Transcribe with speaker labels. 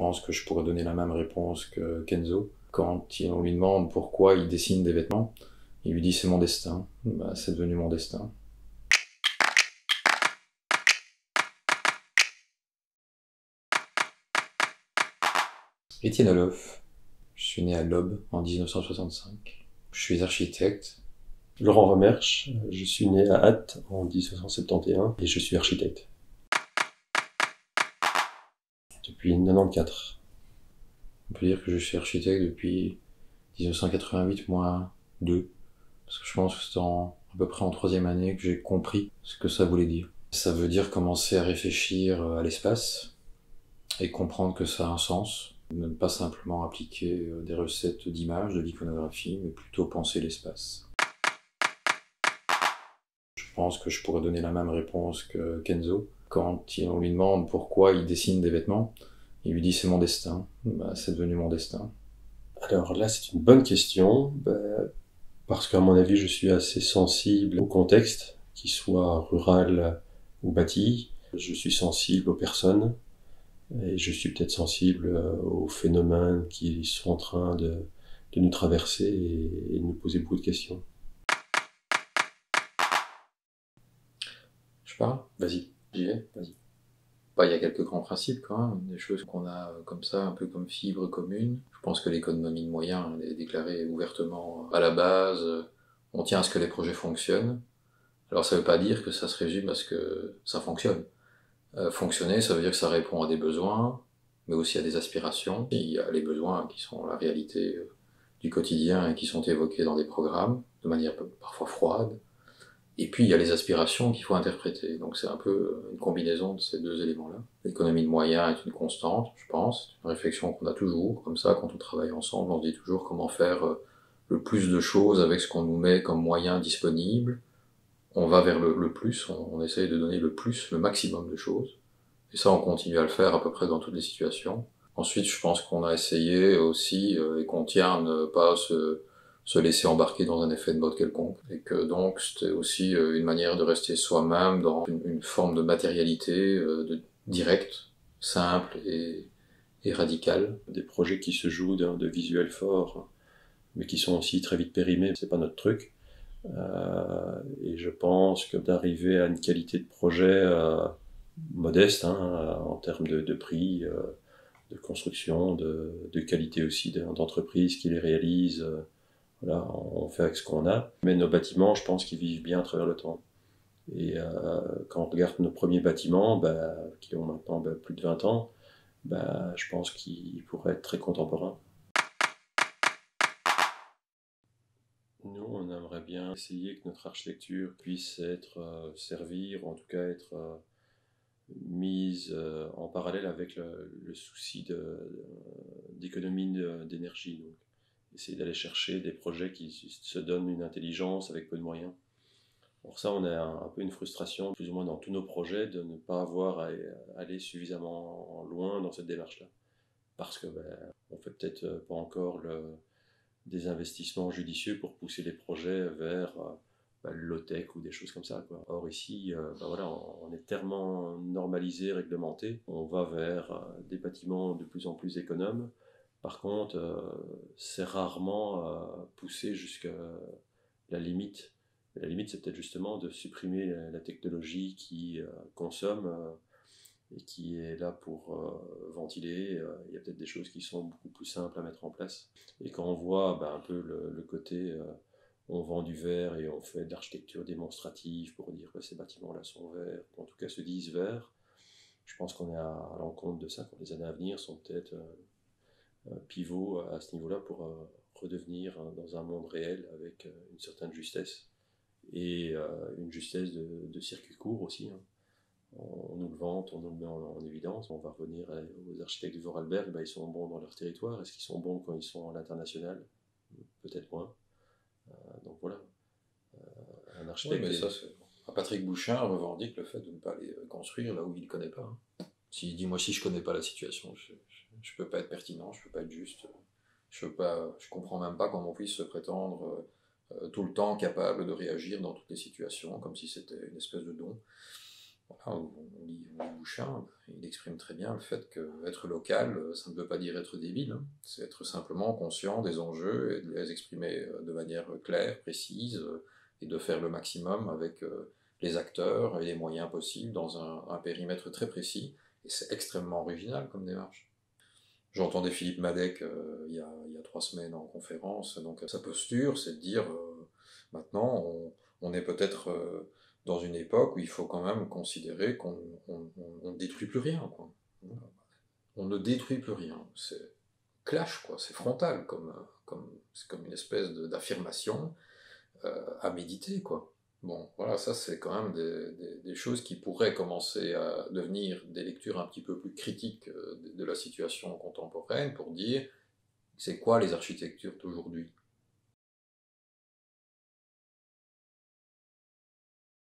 Speaker 1: pense que je pourrais donner la même réponse que Kenzo. Quand on lui demande pourquoi il dessine des vêtements, il lui dit c'est mon destin. Bah, c'est devenu mon destin. Étienne Olof. Je suis né à l'Aube en 1965. Je suis architecte.
Speaker 2: Laurent Remersch, je suis né à Ath en 1971 et je suis architecte. Depuis 94.
Speaker 1: On peut dire que je suis architecte depuis 1988-2, parce que je pense que c'est à peu près en troisième année que j'ai compris ce que ça voulait dire. Ça veut dire commencer à réfléchir à l'espace et comprendre que ça a un sens. Ne pas simplement appliquer des recettes d'images, de l'iconographie, mais plutôt penser l'espace. Je pense que je pourrais donner la même réponse que Kenzo. Quand on lui demande pourquoi il dessine des vêtements, il lui dit c'est mon destin. Bah, c'est devenu mon destin.
Speaker 2: Alors là, c'est une bonne question, parce qu'à mon avis, je suis assez sensible au contexte, qu'il soit rural ou bâti. Je suis sensible aux personnes, et je suis peut-être sensible aux phénomènes qui sont en train de nous traverser et de nous poser beaucoup de questions.
Speaker 1: Je parle ?
Speaker 2: Vas-y.
Speaker 1: J'y vais ? Vas-y. Bah, il y a quelques grands principes quand même, des choses qu'on a comme ça, un peu comme fibre commune. Je pense que l'économie de moyens, elle est déclarée ouvertement à la base. On tient à ce que les projets fonctionnent. Alors ça veut pas dire que ça se résume à ce que ça fonctionne. Fonctionner, ça veut dire que ça répond à des besoins, mais aussi à des aspirations. Il y a les besoins qui sont la réalité du quotidien et qui sont évoqués dans des programmes, de manière parfois froide. Et puis il y a les aspirations qu'il faut interpréter. Donc c'est un peu une combinaison de ces deux éléments-là. L'économie de moyens est une constante, je pense. C'est une réflexion qu'on a toujours. Comme ça, quand on travaille ensemble, on se dit toujours comment faire le plus de choses avec ce qu'on nous met comme moyens disponibles. On va vers le plus, on essaye de donner le plus, le maximum de choses. Et ça, on continue à le faire à peu près dans toutes les situations. Ensuite, je pense qu'on a essayé aussi, et qu'on tient à ne pas se laisser embarquer dans un effet de mode quelconque. Et que donc, c'était aussi une manière de rester soi-même dans une forme de matérialité directe, simple et radicale.
Speaker 2: Des projets qui se jouent de visuels forts, mais qui sont aussi très vite périmés, c'est pas notre truc. Et je pense que d'arriver à une qualité de projet modeste, en termes de prix, de construction, de qualité aussi d'entreprise qui les réalise. Voilà, on fait avec ce qu'on a. Mais nos bâtiments, je pense qu'ils vivent bien à travers le temps. Et quand on regarde nos premiers bâtiments, qui ont maintenant plus de 20 ans, je pense qu'ils pourraient être très contemporains. Nous, on aimerait bien essayer que notre architecture puisse être servir, ou en tout cas être mise en parallèle avec le souci d'économie d'énergie. Donc, essayer d'aller chercher des projets qui se donnent une intelligence avec peu de moyens. Pour ça, on a un peu une frustration, plus ou moins dans tous nos projets, de ne pas avoir à aller suffisamment loin dans cette démarche-là. Parce que on fait peut-être pas encore des investissements judicieux pour pousser les projets vers le low-tech ou des choses comme ça, quoi. Or ici, on est tellement normalisé, réglementé, on va vers des bâtiments de plus en plus économes. Par contre, c'est rarement poussé jusqu'à la limite. La limite, c'est peut-être justement de supprimer la technologie qui consomme et qui est là pour ventiler. Il y a peut-être des choses qui sont beaucoup plus simples à mettre en place. Et quand on voit un peu le côté, on vend du verre et on fait de l'architecture démonstrative pour dire que ces bâtiments-là sont verts, ou en tout cas se disent verts, je pense qu'on est à l'encontre de ça. Les années à venir sont peut-être pivot à ce niveau-là pour redevenir dans un monde réel avec une certaine justesse et une justesse de circuit court aussi. On nous le vante, on nous le met en évidence. On va revenir aux architectes du Vorarlberg, ils sont bons dans leur territoire. Est-ce qu'ils sont bons quand ils sont à l'international ? Peut-être moins. Donc voilà. Un architecte.
Speaker 1: Oui, mais ça, c'est... Patrick Bouchard revendique le fait de ne pas aller construire là où il ne connaît pas. S'il dit, moi, si je connais pas la situation, je peux pas être pertinent, je peux pas être juste, je comprends même pas comment on puisse se prétendre tout le temps capable de réagir dans toutes les situations, comme si c'était une espèce de don. Voilà, on lit Bouchin, il exprime très bien le fait qu'être local, ça ne veut pas dire être débile, hein. C'est être simplement conscient des enjeux et de les exprimer de manière claire, précise, et de faire le maximum avec les acteurs et les moyens possibles dans un périmètre très précis. Et c'est extrêmement original comme démarche. J'entendais Philippe Madec il y a 3 semaines en conférence, donc sa posture, c'est de dire maintenant on est peut-être dans une époque où il faut quand même considérer qu'on ne détruit plus rien, quoi. On ne détruit plus rien. C'est clash, quoi. C'est frontal, c'est comme une espèce d'affirmation à méditer, quoi. Bon, voilà, ça c'est quand même des choses qui pourraient commencer à devenir des lectures un petit peu plus critiques de la situation contemporaine pour dire c'est quoi les architectures d'aujourd'hui.